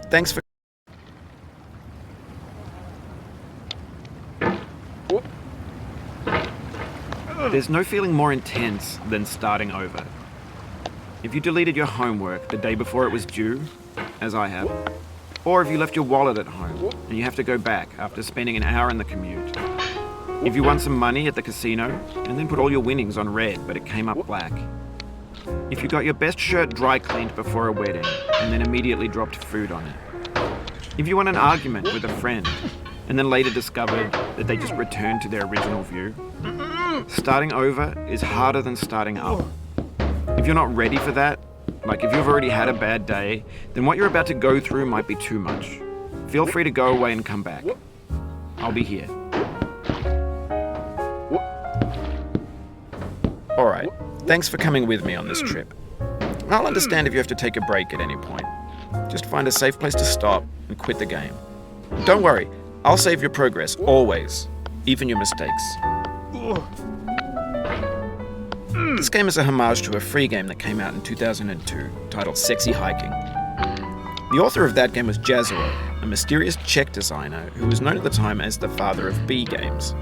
Thanks for... There's no feeling more intense than starting over. If you deleted your homework the day before it was due, as I have, or if you left your wallet at home and you have to go back after spending an hour in the commute. If you won some money at the casino and then put all your winnings on red but it came up black. If you got your best shirt dry cleaned before a wedding and then immediately dropped food on it. If you won an argument with a friend and then later discovered that they just returned to their original view. Starting over is harder than starting up. If you're not ready for that, like if you've already had a bad day, then what you're about to go through might be too much. Feel free to go away and come back. I'll be here. Alright, thanks for coming with me on this trip. I'll understand if you have to take a break at any point. Just find a safe place to stop and quit the game. Don't worry, I'll save your progress, always. Even your mistakes. This game is a homage to a free game that came out in 2002, titled Sexy Hiking. The author of that game was Jazuo, a mysterious Czech designer who was known at the time as the father of B games.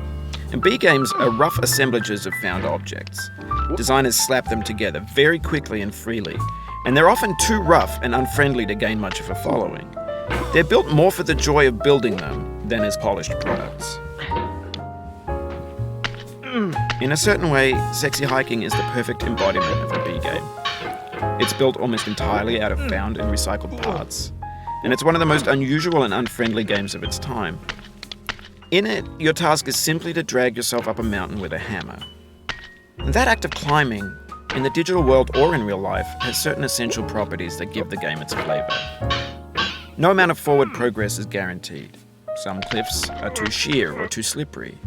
And B games are rough assemblages of found objects. Designers slap them together very quickly and freely, and they're often too rough and unfriendly to gain much of a following. They're built more for the joy of building them than as polished products. In a certain way, Sexy Hiking is the perfect embodiment of a B game. It's built almost entirely out of found and recycled parts, and it's one of the most unusual and unfriendly games of its time. In it, your task is simply to drag yourself up a mountain with a hammer. And that act of climbing, in the digital world or in real life, has certain essential properties that give the game its flavor. No amount of forward progress is guaranteed. Some cliffs are too sheer or too slippery.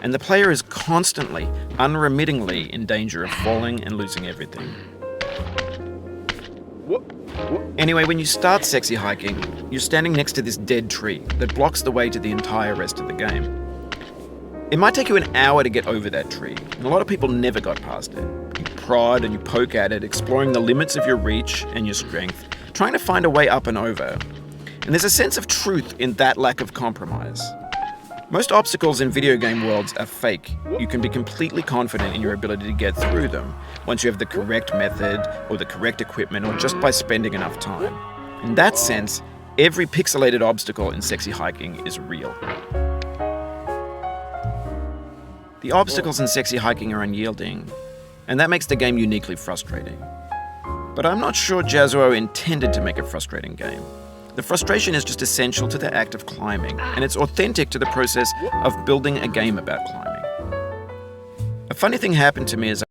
And the player is constantly, unremittingly in danger of falling and losing everything. Anyway, when you start Sexy Hiking, you're standing next to this dead tree that blocks the way to the entire rest of the game. It might take you an hour to get over that tree, and a lot of people never got past it. You prod and you poke at it, exploring the limits of your reach and your strength, trying to find a way up and over. And there's a sense of truth in that lack of compromise. Most obstacles in video game worlds are fake. You can be completely confident in your ability to get through them once you have the correct method or the correct equipment or just by spending enough time. In that sense, every pixelated obstacle in Sexy Hiking is real. The obstacles in Sexy Hiking are unyielding, and that makes the game uniquely frustrating. But I'm not sure Jazuo intended to make a frustrating game. The frustration is just essential to the act of climbing, and it's authentic to the process of building a game about climbing. A funny thing happened to me as